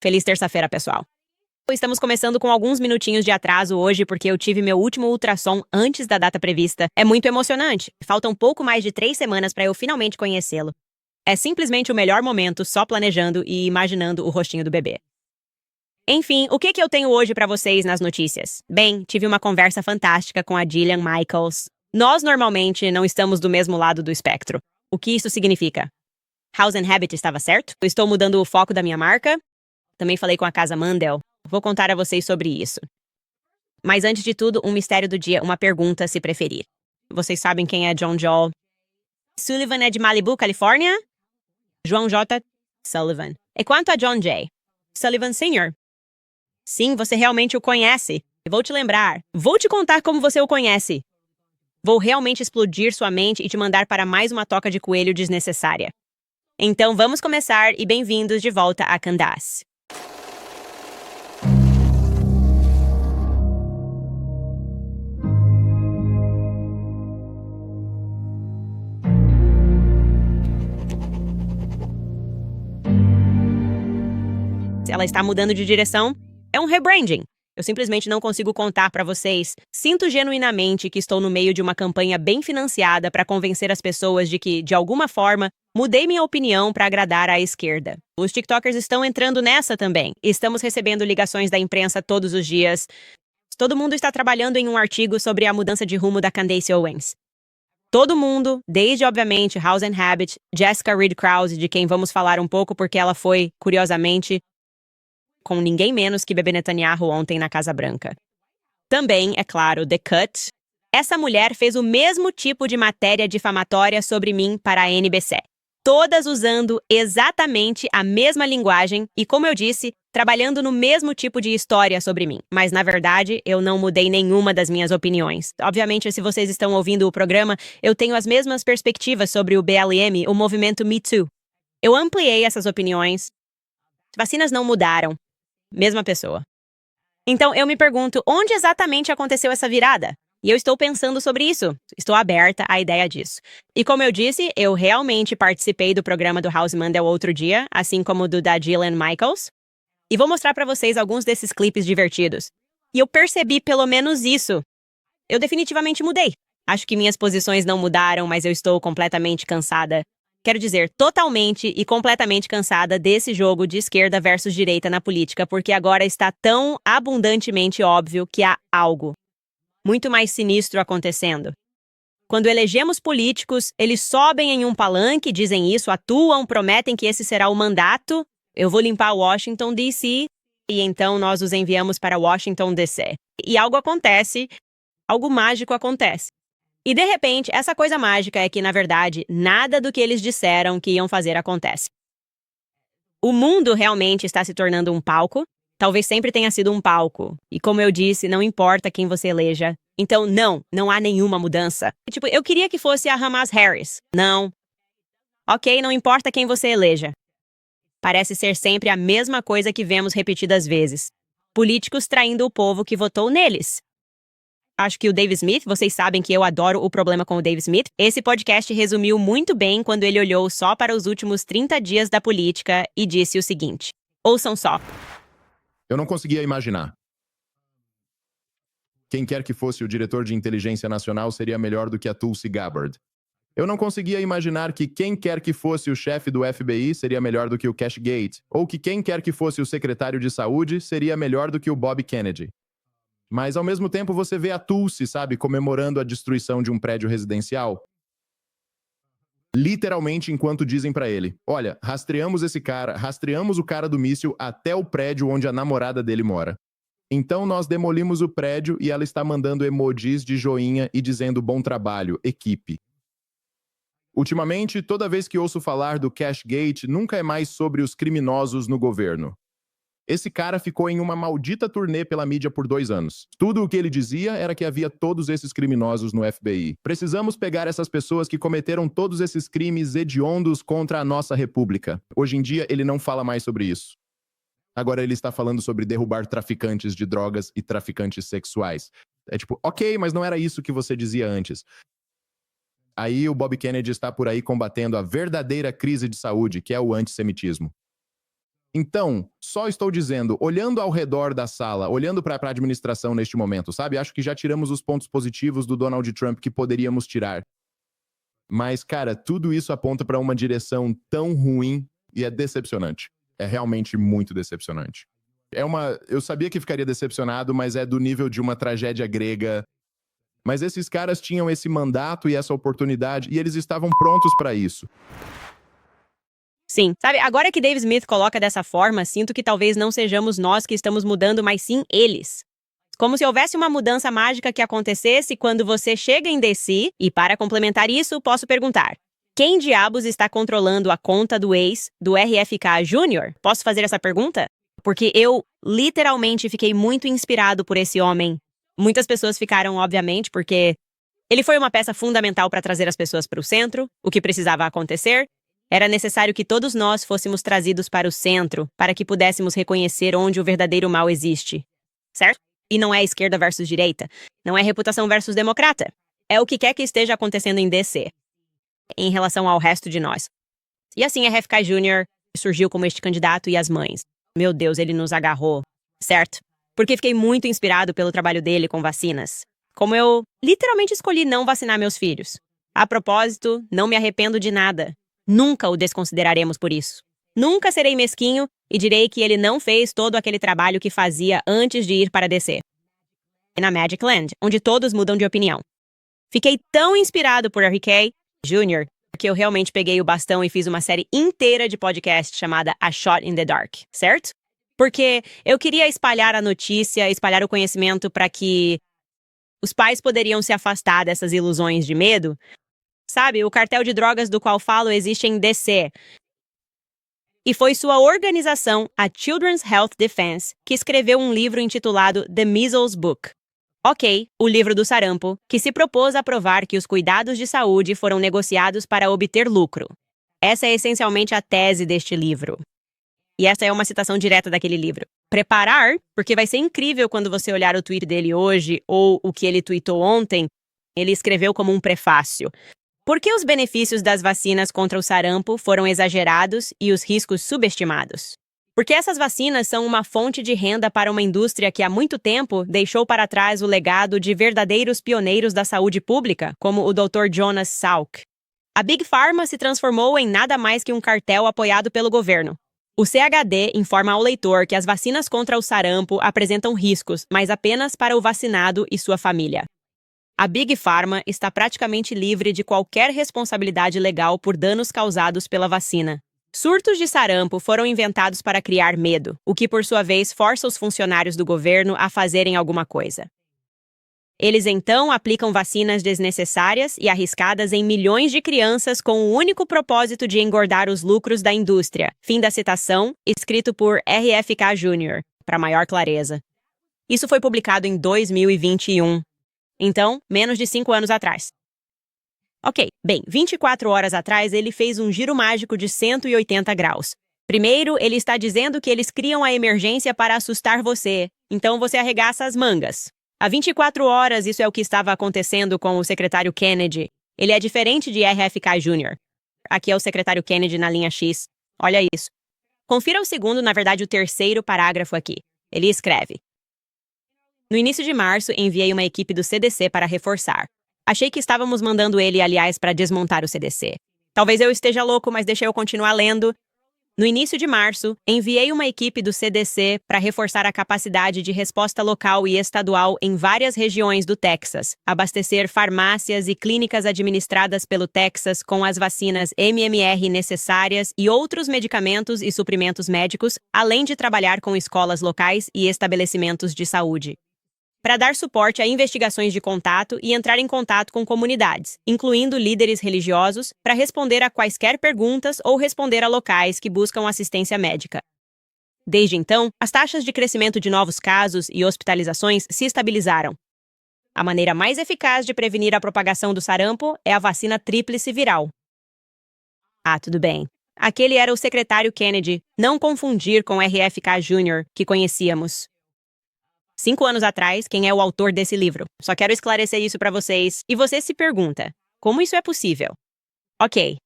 Feliz terça-feira, pessoal. Estamos começando com alguns minutinhos de atraso hoje porque eu tive meu último ultrassom antes da data prevista. É muito emocionante. Faltam um pouco mais de 3 semanas para eu finalmente conhecê-lo. É simplesmente o melhor momento só planejando e imaginando o rostinho do bebê. Enfim, o que eu tenho hoje para vocês nas notícias? Bem, tive uma conversa fantástica com a Jillian Michaels. Nós normalmente não estamos do mesmo lado do espectro. O que isso significa? House and Habit estava certo? Eu estou mudando o foco da minha marca? Também falei com a Casa Mandel. Vou contar a vocês sobre isso. Mas antes de tudo, um mistério do dia, uma pergunta se preferir. Vocês sabem quem é John Joel Sullivan é de Malibu, Califórnia? João J. Sullivan. E quanto a John J. Sullivan Sr.? Sim, você realmente o conhece. Vou te lembrar. Vou te contar como você o conhece. Vou realmente explodir sua mente e te mandar para mais uma toca de coelho desnecessária. Então vamos começar e bem-vindos de volta a Candace. Ela está mudando de direção. É um rebranding. Eu simplesmente não consigo contar para vocês. Sinto genuinamente que estou no meio de uma campanha bem financiada para convencer as pessoas de que, de alguma forma, mudei minha opinião para agradar à esquerda. Os TikTokers estão entrando nessa também. Estamos recebendo ligações da imprensa todos os dias. Todo mundo está trabalhando em um artigo sobre a mudança de rumo da Candace Owens. Todo mundo, desde, obviamente, House and Habit, Jessica Reed Krause, de quem vamos falar um pouco porque ela foi, curiosamente, com ninguém menos que Bebê Netanyahu ontem na Casa Branca. Também, é claro, The Cut. Essa mulher fez o mesmo tipo de matéria difamatória sobre mim para a NBC. Todas usando exatamente a mesma linguagem e, como eu disse, trabalhando no mesmo tipo de história sobre mim. Mas, na verdade, eu não mudei nenhuma das minhas opiniões. Obviamente, se vocês estão ouvindo o programa, eu tenho as mesmas perspectivas sobre o BLM, o movimento Me Too. Eu ampliei essas opiniões. Vacinas não mudaram. Mesma pessoa. Então, eu me pergunto, onde exatamente aconteceu essa virada? E eu estou pensando sobre isso. Estou aberta à ideia disso. E como eu disse, eu realmente participei do programa do House Mandel outro dia, assim como do da Jillian Michaels. E vou mostrar para vocês alguns desses clipes divertidos. E eu percebi pelo menos isso. Eu definitivamente mudei. Acho que minhas posições não mudaram, mas eu estou completamente cansada. Quero dizer, totalmente e completamente cansada desse jogo de esquerda versus direita na política, porque agora está tão abundantemente óbvio que há algo muito mais sinistro acontecendo. Quando elegemos políticos, eles sobem em um palanque, dizem isso, atuam, prometem que esse será o mandato. Eu vou limpar Washington, D.C., e então nós os enviamos para Washington, D.C. E algo acontece, algo mágico acontece. E, de repente, essa coisa mágica é que, na verdade, nada do que eles disseram que iam fazer acontece. O mundo realmente está se tornando um palco. Talvez sempre tenha sido um palco. E, como eu disse, não importa quem você eleja. Então, não há nenhuma mudança. Tipo, eu queria que fosse a Hamas Harris. Não. Ok, não importa quem você eleja. Parece ser sempre a mesma coisa que vemos repetidas vezes. Políticos traindo o povo que votou neles. Acho que o Dave Smith, vocês sabem que eu adoro o problema com o Dave Smith. Esse podcast resumiu muito bem quando ele olhou só para os últimos 30 dias da política e disse o seguinte. Ouçam só. Eu não conseguia imaginar. Quem quer que fosse o diretor de inteligência nacional seria melhor do que a Tulsi Gabbard. Eu não conseguia imaginar que quem quer que fosse o chefe do FBI seria melhor do que o Cashgate, ou que quem quer que fosse o secretário de saúde seria melhor do que o Bob Kennedy. Mas, ao mesmo tempo, você vê a Tulsi, sabe, comemorando a destruição de um prédio residencial. Literalmente, enquanto dizem pra ele, olha, rastreamos o cara do míssil até o prédio onde a namorada dele mora. Então, nós demolimos o prédio e ela está mandando emojis de joinha e dizendo bom trabalho, equipe. Ultimamente, toda vez que ouço falar do Cashgate, nunca é mais sobre os criminosos no governo. Esse cara ficou em uma maldita turnê pela mídia por 2 anos. Tudo o que ele dizia era que havia todos esses criminosos no FBI. Precisamos pegar essas pessoas que cometeram todos esses crimes hediondos contra a nossa república. Hoje em dia, ele não fala mais sobre isso. Agora ele está falando sobre derrubar traficantes de drogas e traficantes sexuais. É tipo, ok, mas não era isso que você dizia antes. Aí o Bob Kennedy está por aí combatendo a verdadeira crise de saúde, que é o antissemitismo. Então, só estou dizendo, olhando ao redor da sala, olhando para a administração neste momento, sabe? Acho que já tiramos os pontos positivos do Donald Trump que poderíamos tirar. Mas, cara, tudo isso aponta para uma direção tão ruim e é decepcionante. É realmente muito decepcionante. Eu sabia que ficaria decepcionado, mas é do nível de uma tragédia grega. Mas esses caras tinham esse mandato e essa oportunidade e eles estavam prontos para isso. Sim, sabe, agora que Dave Smith coloca dessa forma, sinto que talvez não sejamos nós que estamos mudando, mas sim eles. Como se houvesse uma mudança mágica que acontecesse quando você chega em DC, e para complementar isso, posso perguntar: quem diabos está controlando a conta do ex do RFK Jr.? Posso fazer essa pergunta? Porque eu, literalmente, fiquei muito inspirado por esse homem. Muitas pessoas ficaram, obviamente, porque ele foi uma peça fundamental para trazer as pessoas para o centro, o que precisava acontecer. Era necessário que todos nós fôssemos trazidos para o centro, para que pudéssemos reconhecer onde o verdadeiro mal existe. Certo? E não é esquerda versus direita, não é reputação versus democrata. É o que quer que esteja acontecendo em DC, em relação ao resto de nós. E assim, RFK Jr. surgiu como este candidato e as mães. Meu Deus, ele nos agarrou, certo? Porque fiquei muito inspirado pelo trabalho dele com vacinas. Como eu literalmente escolhi não vacinar meus filhos. A propósito, não me arrependo de nada. Nunca o desconsideraremos por isso. Nunca serei mesquinho e direi que ele não fez todo aquele trabalho que fazia antes de ir para DC. E na Magic Land, onde todos mudam de opinião. Fiquei tão inspirado por RFK Jr. que eu realmente peguei o bastão e fiz uma série inteira de podcast chamada A Shot in the Dark, certo? Porque eu queria espalhar a notícia, espalhar o conhecimento para que os pais poderiam se afastar dessas ilusões de medo. Sabe, o cartel de drogas do qual falo existe em DC. E foi sua organização, a Children's Health Defense, que escreveu um livro intitulado The Measles Book. Ok, o livro do sarampo, que se propôs a provar que os cuidados de saúde foram negociados para obter lucro. Essa é essencialmente a tese deste livro. E essa é uma citação direta daquele livro. Preparar, porque vai ser incrível quando você olhar o tweet dele hoje ou o que ele tweetou ontem, ele escreveu como um prefácio. Por que os benefícios das vacinas contra o sarampo foram exagerados e os riscos subestimados? Porque essas vacinas são uma fonte de renda para uma indústria que há muito tempo deixou para trás o legado de verdadeiros pioneiros da saúde pública, como o Dr. Jonas Salk. A Big Pharma se transformou em nada mais que um cartel apoiado pelo governo. O CHD informa ao leitor que as vacinas contra o sarampo apresentam riscos, mas apenas para o vacinado e sua família. A Big Pharma está praticamente livre de qualquer responsabilidade legal por danos causados pela vacina. Surtos de sarampo foram inventados para criar medo, o que por sua vez força os funcionários do governo a fazerem alguma coisa. Eles então aplicam vacinas desnecessárias e arriscadas em milhões de crianças com o único propósito de engordar os lucros da indústria. Fim da citação, escrito por RFK Jr., para maior clareza. Isso foi publicado em 2021. Então, menos de 5 anos atrás. Ok, bem, 24 horas atrás ele fez um giro mágico de 180 graus. Primeiro, ele está dizendo que eles criam a emergência para assustar você, então você arregaça as mangas. Há 24 horas isso é o que estava acontecendo com o secretário Kennedy. Ele é diferente de RFK Jr. Aqui é o secretário Kennedy na linha X. Olha isso. Confira o segundo, na verdade o terceiro parágrafo aqui. Ele escreve: no início de março, enviei uma equipe do CDC para reforçar. Achei que estávamos mandando ele, aliás, para desmontar o CDC. Talvez eu esteja louco, mas deixa eu continuar lendo. No início de março, enviei uma equipe do CDC para reforçar a capacidade de resposta local e estadual em várias regiões do Texas, abastecer farmácias e clínicas administradas pelo Texas com as vacinas MMR necessárias e outros medicamentos e suprimentos médicos, além de trabalhar com escolas locais e estabelecimentos de saúde, para dar suporte a investigações de contato e entrar em contato com comunidades, incluindo líderes religiosos, para responder a quaisquer perguntas ou responder a locais que buscam assistência médica. Desde então, as taxas de crescimento de novos casos e hospitalizações se estabilizaram. A maneira mais eficaz de prevenir a propagação do sarampo é a vacina tríplice viral. Ah, tudo bem. Aquele era o secretário Kennedy, não confundir com RFK Jr., que conhecíamos. 5 anos atrás, quem é o autor desse livro? Só quero esclarecer isso para vocês. E você se pergunta, como isso é possível? Ok.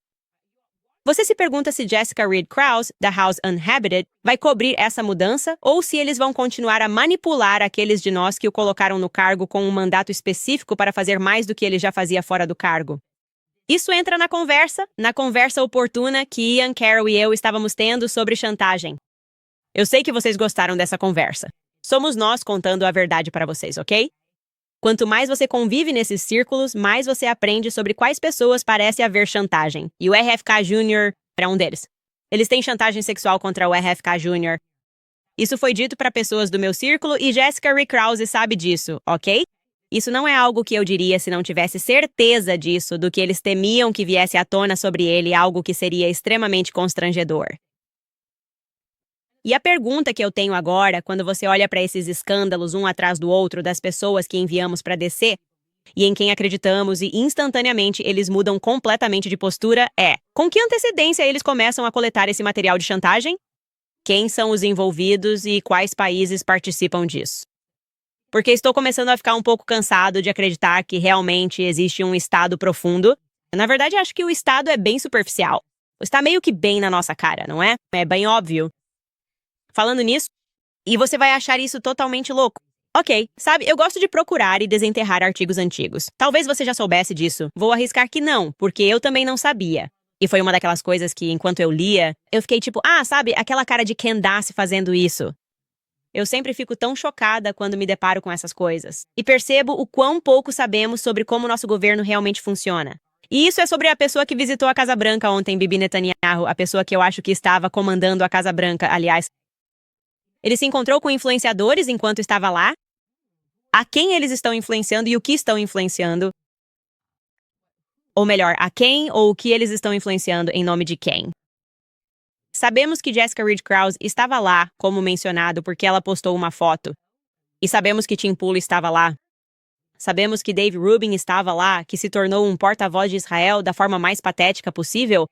Você se pergunta se Jessica Reed Krause, da House Unhabited, vai cobrir essa mudança ou se eles vão continuar a manipular aqueles de nós que o colocaram no cargo com um mandato específico para fazer mais do que ele já fazia fora do cargo. Isso entra na conversa oportuna que Ian, Carol e eu estávamos tendo sobre chantagem. Eu sei que vocês gostaram dessa conversa. Somos nós contando a verdade para vocês, ok? Quanto mais você convive nesses círculos, mais você aprende sobre quais pessoas parece haver chantagem. E o RFK Jr. é um deles. Eles têm chantagem sexual contra o RFK Jr. Isso foi dito para pessoas do meu círculo e Jessica Reed Krause sabe disso, ok? Isso não é algo que eu diria se não tivesse certeza disso, do que eles temiam que viesse à tona sobre ele, algo que seria extremamente constrangedor. E a pergunta que eu tenho agora, quando você olha para esses escândalos um atrás do outro das pessoas que enviamos para DC e em quem acreditamos e instantaneamente eles mudam completamente de postura, é: com que antecedência eles começam a coletar esse material de chantagem? Quem são os envolvidos e quais países participam disso? Porque estou começando a ficar um pouco cansado de acreditar que realmente existe um estado profundo. Na verdade, acho que o estado é bem superficial. Está meio que bem na nossa cara, não é? É bem óbvio. Falando nisso, e você vai achar isso totalmente louco. Ok, sabe, eu gosto de procurar e desenterrar artigos antigos. Talvez você já soubesse disso. Vou arriscar que não, porque eu também não sabia. E foi uma daquelas coisas que, enquanto eu lia, eu fiquei tipo, sabe, aquela cara de Candace fazendo isso. Eu sempre fico tão chocada quando me deparo com essas coisas. E percebo o quão pouco sabemos sobre como nosso governo realmente funciona. E isso é sobre a pessoa que visitou a Casa Branca ontem, Bibi Netanyahu, a pessoa que eu acho que estava comandando a Casa Branca, aliás. Ele se encontrou com influenciadores enquanto estava lá? A quem eles estão influenciando e o que estão influenciando? Ou melhor, a quem ou o que eles estão influenciando em nome de quem? Sabemos que Jessica Reed Krause estava lá, como mencionado, porque ela postou uma foto. E sabemos que Tim Pool estava lá. Sabemos que Dave Rubin estava lá, que se tornou um porta-voz de Israel da forma mais patética possível.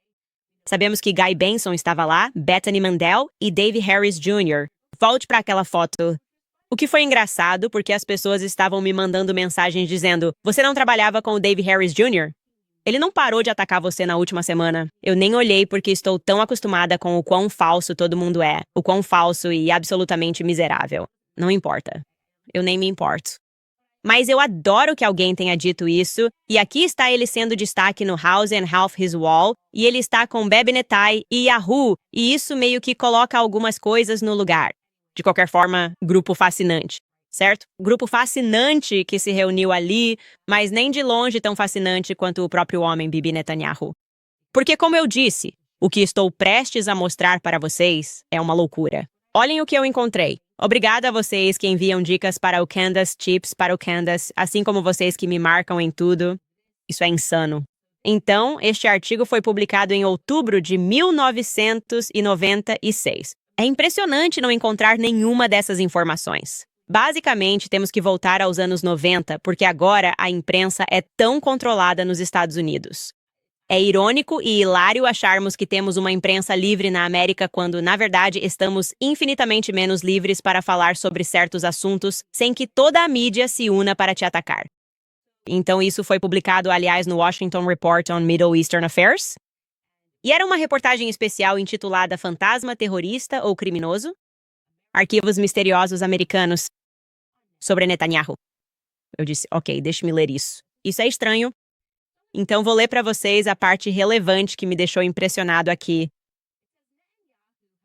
Sabemos que Guy Benson estava lá, Bethany Mandel e Dave Harris Jr. Volte para aquela foto. O que foi engraçado, porque as pessoas estavam me mandando mensagens dizendo: você não trabalhava com o Dave Harris Jr.? Ele não parou de atacar você na última semana. Eu nem olhei porque estou tão acostumada com o quão falso todo mundo é. O quão falso e absolutamente miserável. Não importa. Eu nem me importo. Mas eu adoro que alguém tenha dito isso, e aqui está ele sendo destaque no House and Half His Wall, e ele está com Bebe Netai e Yahoo, e isso meio que coloca algumas coisas no lugar. De qualquer forma, grupo fascinante, certo? Grupo fascinante que se reuniu ali, mas nem de longe tão fascinante quanto o próprio homem Bibi Netanyahu. Porque, como eu disse, o que estou prestes a mostrar para vocês é uma loucura. Olhem o que eu encontrei. Obrigada a vocês que enviam dicas para o Candace, tips para o Candace, assim como vocês que me marcam em tudo. Isso é insano. Então, este artigo foi publicado em outubro de 1996. É impressionante não encontrar nenhuma dessas informações. Basicamente, temos que voltar aos anos 90, porque agora a imprensa é tão controlada nos Estados Unidos. É irônico e hilário acharmos que temos uma imprensa livre na América quando, na verdade, estamos infinitamente menos livres para falar sobre certos assuntos sem que toda a mídia se una para te atacar. Então isso foi publicado, aliás, no Washington Report on Middle Eastern Affairs. E era uma reportagem especial intitulada Fantasma Terrorista ou Criminoso? Arquivos Misteriosos Americanos sobre Netanyahu. Eu disse, ok, deixe-me ler isso. Isso é estranho. Então vou ler para vocês a parte relevante que me deixou impressionado aqui.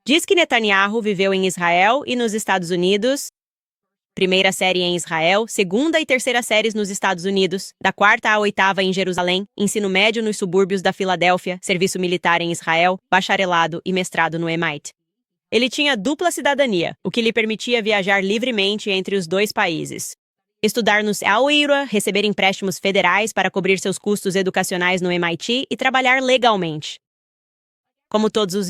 Diz que Netanyahu viveu em Israel e nos Estados Unidos. Primeira série em Israel, segunda e terceira séries nos Estados Unidos, da quarta à oitava em Jerusalém, ensino médio nos subúrbios da Filadélfia, serviço militar em Israel, bacharelado e mestrado no MIT. Ele tinha dupla cidadania, o que lhe permitia viajar livremente entre os dois países. Estudar no Al-Ira, receber empréstimos federais para cobrir seus custos educacionais no MIT e trabalhar legalmente. Como todos os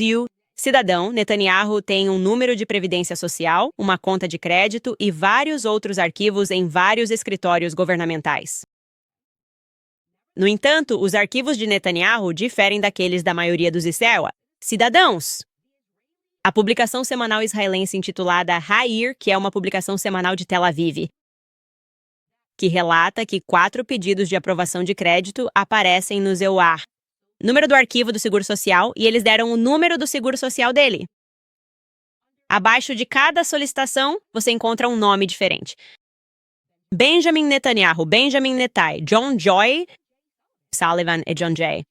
cidadão, Netanyahu tem um número de previdência social, uma conta de crédito e vários outros arquivos em vários escritórios governamentais. No entanto, os arquivos de Netanyahu diferem daqueles da maioria dos cidadãos. A publicação semanal israelense intitulada Ha'ir, que é uma publicação semanal de Tel Aviv, que relata que 4 pedidos de aprovação de crédito aparecem no EUAR, número do arquivo do seguro social e eles deram o número do seguro social dele. Abaixo de cada solicitação, você encontra um nome diferente. Benjamin Netanyahu, Benjamin Netai, John Joy, Sullivan e John J.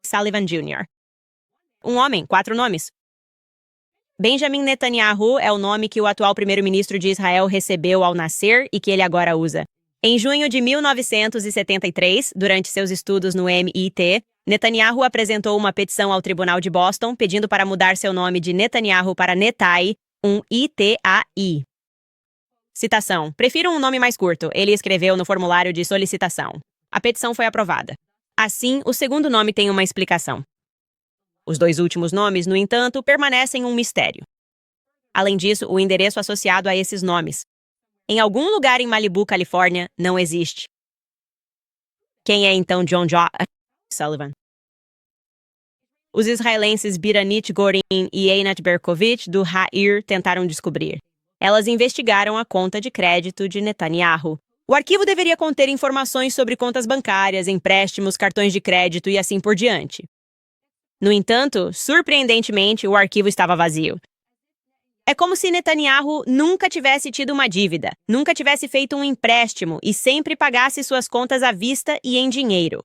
Sullivan Jr. Um homem, 4 nomes. Benjamin Netanyahu é o nome que o atual primeiro-ministro de Israel recebeu ao nascer e que ele agora usa. Em junho de 1973, durante seus estudos no MIT, Netanyahu apresentou uma petição ao Tribunal de Boston pedindo para mudar seu nome de Netanyahu para Netai, um ITAI. Citação. Prefiro um nome mais curto, ele escreveu no formulário de solicitação. A petição foi aprovada. Assim, o segundo nome tem uma explicação. Os 2 últimos nomes, no entanto, permanecem um mistério. Além disso, o endereço associado a esses nomes, em algum lugar em Malibu, Califórnia, não existe. Quem é então John J. Sullivan? Os israelenses Biranit Gorin e Einat Berkovich, do Ha'ir, tentaram descobrir. Elas investigaram a conta de crédito de Netanyahu. O arquivo deveria conter informações sobre contas bancárias, empréstimos, cartões de crédito e assim por diante. No entanto, surpreendentemente, o arquivo estava vazio. É como se Netanyahu nunca tivesse tido uma dívida, nunca tivesse feito um empréstimo e sempre pagasse suas contas à vista e em dinheiro.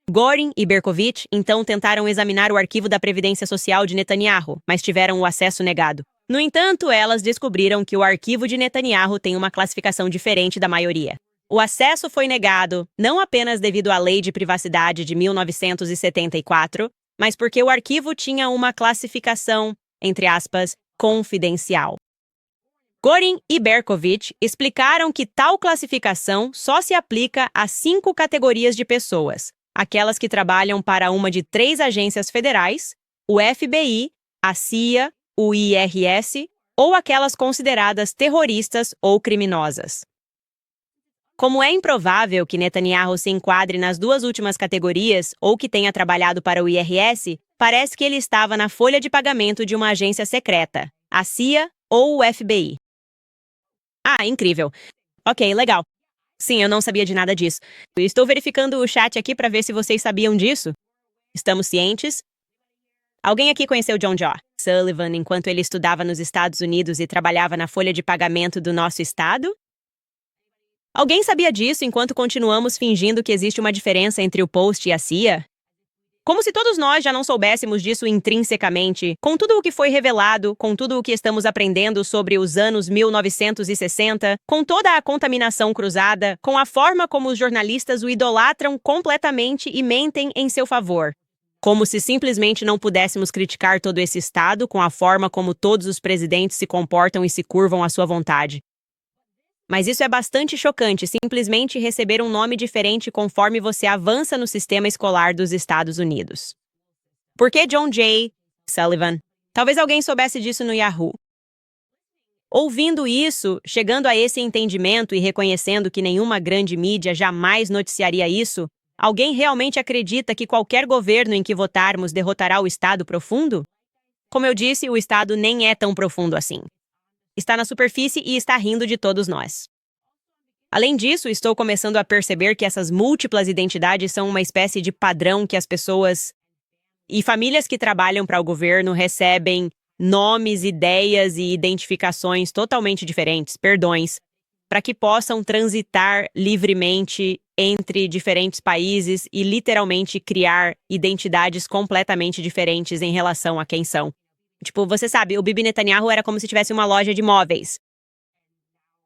Gorin e Berkovich então tentaram examinar o arquivo da Previdência Social de Netanyahu, mas tiveram o acesso negado. No entanto, elas descobriram que o arquivo de Netanyahu tem uma classificação diferente da maioria. O acesso foi negado não apenas devido à Lei de Privacidade de 1974, mas porque o arquivo tinha uma classificação, entre aspas, confidencial. Gorin e Berkovich explicaram que tal classificação só se aplica a 5 categorias de pessoas: aquelas que trabalham para uma de 3 agências federais, o FBI, a CIA, o IRS, ou aquelas consideradas terroristas ou criminosas. Como é improvável que Netanyahu se enquadre nas 2 últimas categorias ou que tenha trabalhado para o IRS, parece que ele estava na folha de pagamento de uma agência secreta, a CIA ou o FBI. Ah, incrível. Ok, legal. Sim, eu não sabia de nada disso. Estou verificando o chat aqui para ver se vocês sabiam disso. Estamos cientes? Alguém aqui conheceu John J. Sullivan enquanto ele estudava nos Estados Unidos e trabalhava na folha de pagamento do nosso estado? Alguém sabia disso enquanto continuamos fingindo que existe uma diferença entre o Post e a CIA? Como se todos nós já não soubéssemos disso intrinsecamente, com tudo o que foi revelado, com tudo o que estamos aprendendo sobre os anos 1960, com toda a contaminação cruzada, com a forma como os jornalistas o idolatram completamente e mentem em seu favor. Como se simplesmente não pudéssemos criticar todo esse estado com a forma como todos os presidentes se comportam e se curvam à sua vontade. Mas isso é bastante chocante, simplesmente receber um nome diferente conforme você avança no sistema escolar dos Estados Unidos. Por que John J. Sullivan? Talvez alguém soubesse disso no Yahoo. Ouvindo isso, chegando a esse entendimento e reconhecendo que nenhuma grande mídia jamais noticiaria isso, alguém realmente acredita que qualquer governo em que votarmos derrotará o Estado profundo? Como eu disse, o Estado nem é tão profundo assim. Está na superfície e está rindo de todos nós. Além disso, estou começando a perceber que essas múltiplas identidades são uma espécie de padrão que as pessoas e famílias que trabalham para o governo recebem nomes, ideias e identificações totalmente diferentes, perdões, para que possam transitar livremente entre diferentes países e literalmente criar identidades completamente diferentes em relação a quem são. Tipo, você sabe, o Bibi Netanyahu era como se tivesse uma loja de móveis.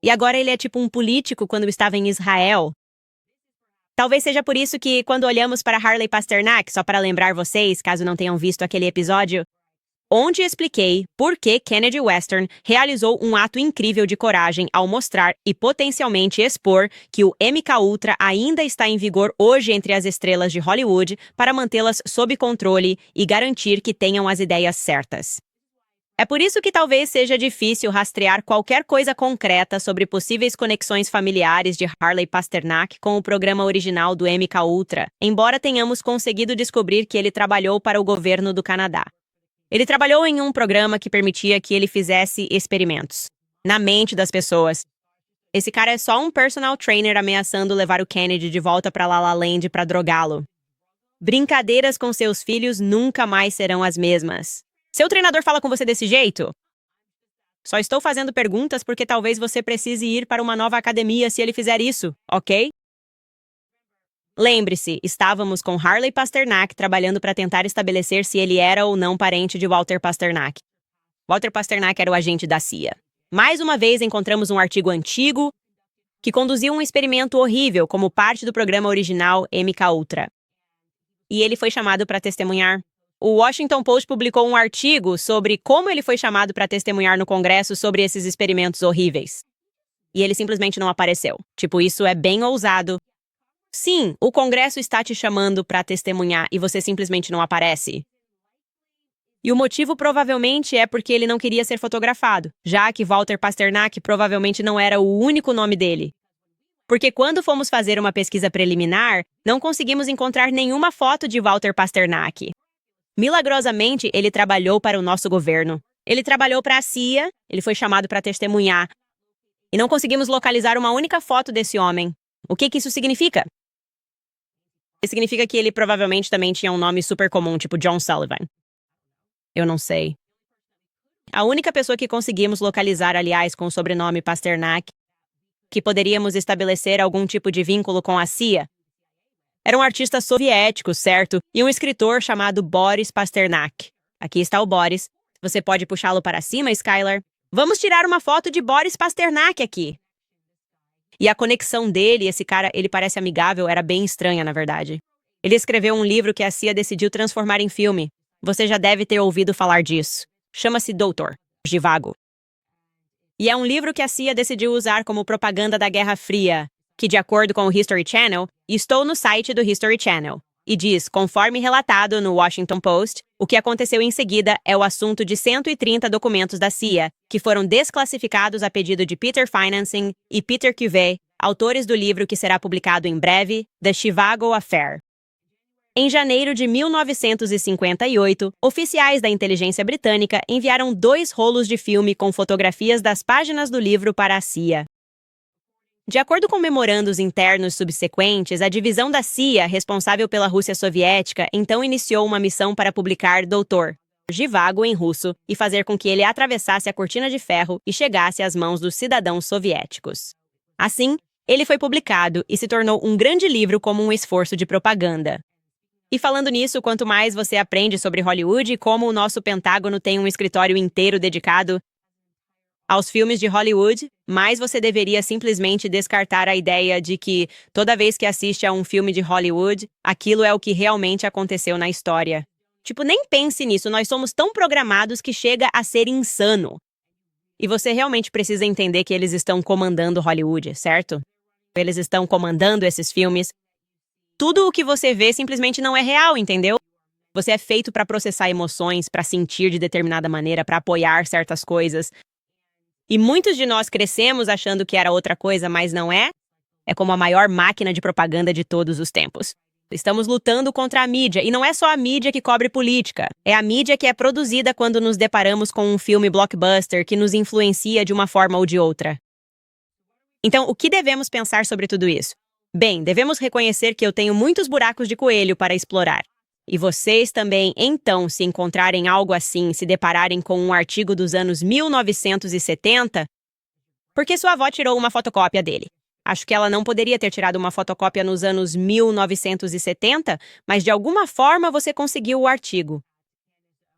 E agora ele é tipo um político quando estava em Israel. Talvez seja por isso que, quando olhamos para Harley Pasternak, só para lembrar vocês, caso não tenham visto aquele episódio, onde expliquei por que Kennedy Western realizou um ato incrível de coragem ao mostrar e potencialmente expor que o MKUltra ainda está em vigor hoje entre as estrelas de Hollywood para mantê-las sob controle e garantir que tenham as ideias certas. É por isso que talvez seja difícil rastrear qualquer coisa concreta sobre possíveis conexões familiares de Harley Pasternak com o programa original do MKUltra, embora tenhamos conseguido descobrir que ele trabalhou para o governo do Canadá. Ele trabalhou em um programa que permitia que ele fizesse experimentos na mente das pessoas. Esse cara é só um personal trainer ameaçando levar o Kennedy de volta para La La Land para drogá-lo. Brincadeiras com seus filhos nunca mais serão as mesmas. Seu treinador fala com você desse jeito? Só estou fazendo perguntas porque talvez você precise ir para uma nova academia se ele fizer isso, ok? Lembre-se, estávamos com Harley Pasternak trabalhando para tentar estabelecer se ele era ou não parente de Walter Pasternak. Walter Pasternak era o agente da CIA. Mais uma vez encontramos um artigo antigo que conduziu um experimento horrível como parte do programa original MKUltra. E ele foi chamado para testemunhar. O Washington Post publicou um artigo sobre como ele foi chamado para testemunhar no Congresso sobre esses experimentos horríveis. E ele simplesmente não apareceu. Tipo, isso é bem ousado. Sim, o Congresso está te chamando para testemunhar e você simplesmente não aparece. E o motivo provavelmente é porque ele não queria ser fotografado, já que Walter Pasternak provavelmente não era o único nome dele. Porque quando fomos fazer uma pesquisa preliminar, não conseguimos encontrar nenhuma foto de Walter Pasternak. Milagrosamente, ele trabalhou para o nosso governo. Ele trabalhou para a CIA, ele foi chamado para testemunhar. E não conseguimos localizar uma única foto desse homem. O que isso significa? Significa que ele provavelmente também tinha um nome super comum, tipo John Sullivan. Eu não sei. A única pessoa que conseguimos localizar, aliás, com o sobrenome Pasternak, que poderíamos estabelecer algum tipo de vínculo com a CIA, era um artista soviético, certo? E um escritor chamado Boris Pasternak. Aqui está o Boris. Você pode puxá-lo para cima, Skylar? Vamos tirar uma foto de Boris Pasternak aqui. E a conexão dele, esse cara, ele parece amigável, era bem estranha, na verdade. Ele escreveu um livro que a CIA decidiu transformar em filme. Você já deve ter ouvido falar disso. Chama-se Doutor Zhivago. E é um livro que a CIA decidiu usar como propaganda da Guerra Fria, que, de acordo com o History Channel, estou no site do History Channel, e diz, conforme relatado no Washington Post, o que aconteceu em seguida é o assunto de 130 documentos da CIA, que foram desclassificados a pedido de Peter Financing e Peter Cuvée, autores do livro que será publicado em breve, The Zhivago Affair. Em janeiro de 1958, oficiais da inteligência britânica enviaram 2 rolos de filme com fotografias das páginas do livro para a CIA. De acordo com memorandos internos subsequentes, a divisão da CIA, responsável pela Rússia soviética, então iniciou uma missão para publicar Doutor Zhivago em russo e fazer com que ele atravessasse a cortina de ferro e chegasse às mãos dos cidadãos soviéticos. Assim, ele foi publicado e se tornou um grande livro como um esforço de propaganda. E falando nisso, quanto mais você aprende sobre Hollywood e como o nosso Pentágono tem um escritório inteiro dedicado aos filmes de Hollywood, mais você deveria simplesmente descartar a ideia de que, toda vez que assiste a um filme de Hollywood, aquilo é o que realmente aconteceu na história. Tipo, nem pense nisso, nós somos tão programados que chega a ser insano. E você realmente precisa entender que eles estão comandando Hollywood, certo? Eles estão comandando esses filmes. Tudo o que você vê simplesmente não é real, entendeu? Você é feito para processar emoções, para sentir de determinada maneira, para apoiar certas coisas. E muitos de nós crescemos achando que era outra coisa, mas não é. É como a maior máquina de propaganda de todos os tempos. Estamos lutando contra a mídia, e não é só a mídia que cobre política. É a mídia que é produzida quando nos deparamos com um filme blockbuster que nos influencia de uma forma ou de outra. Então, o que devemos pensar sobre tudo isso? Bem, devemos reconhecer que eu tenho muitos buracos de coelho para explorar. E vocês também, então, se encontrarem algo assim, se depararem com um artigo dos anos 1970, porque sua avó tirou uma fotocópia dele. Acho que ela não poderia ter tirado uma fotocópia nos anos 1970, mas de alguma forma você conseguiu o artigo.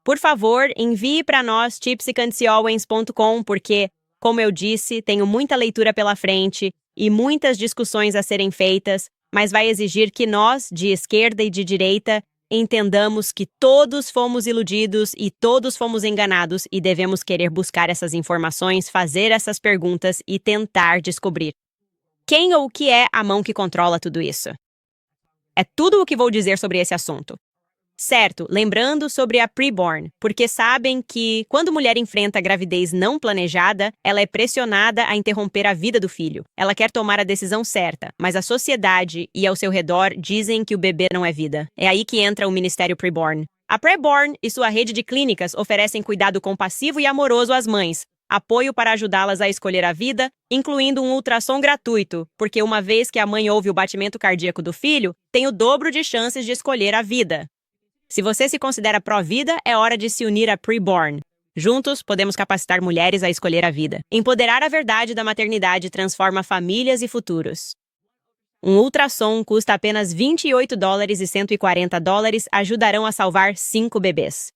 Por favor, envie para nós tipsycantsiowens.com, porque, como eu disse, tenho muita leitura pela frente e muitas discussões a serem feitas, mas vai exigir que nós, de esquerda e de direita, entendamos que todos fomos iludidos e todos fomos enganados e devemos querer buscar essas informações, fazer essas perguntas e tentar descobrir quem ou o que é a mão que controla tudo isso. É tudo o que vou dizer sobre esse assunto. Certo, lembrando sobre a preborn, porque sabem que, quando mulher enfrenta gravidez não planejada, ela é pressionada a interromper a vida do filho. Ela quer tomar a decisão certa, mas a sociedade e ao seu redor dizem que o bebê não é vida. É aí que entra o Ministério Preborn. A Preborn e sua rede de clínicas oferecem cuidado compassivo e amoroso às mães, apoio para ajudá-las a escolher a vida, incluindo um ultrassom gratuito, porque uma vez que a mãe ouve o batimento cardíaco do filho, tem o dobro de chances de escolher a vida. Se você se considera pró-vida, é hora de se unir a Preborn. Juntos, podemos capacitar mulheres a escolher a vida. Empoderar a verdade da maternidade transforma famílias e futuros. Um ultrassom custa apenas $28 e $140 ajudarão a salvar 5 bebês.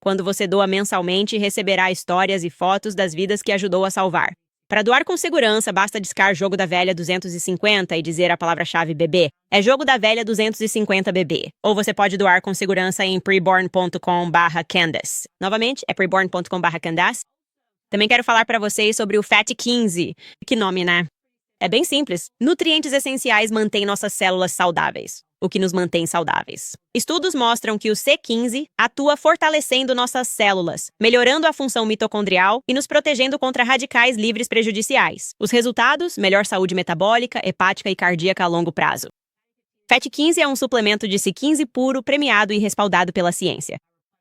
Quando você doa mensalmente, receberá histórias e fotos das vidas que ajudou a salvar. Para doar com segurança, basta discar Jogo da Velha 250 e dizer a palavra-chave bebê. É Jogo da Velha 250 bebê. Ou você pode doar com segurança em preborn.com/Candace. Novamente, é preborn.com/Candace. Também quero falar para vocês sobre o FAT15. Que nome, né? É bem simples. Nutrientes essenciais mantêm nossas células saudáveis, o que nos mantém saudáveis. Estudos mostram que o C15 atua fortalecendo nossas células, melhorando a função mitocondrial e nos protegendo contra radicais livres prejudiciais. Os resultados: melhor saúde metabólica, hepática e cardíaca a longo prazo. FAT15 é um suplemento de C15 puro, premiado e respaldado pela ciência.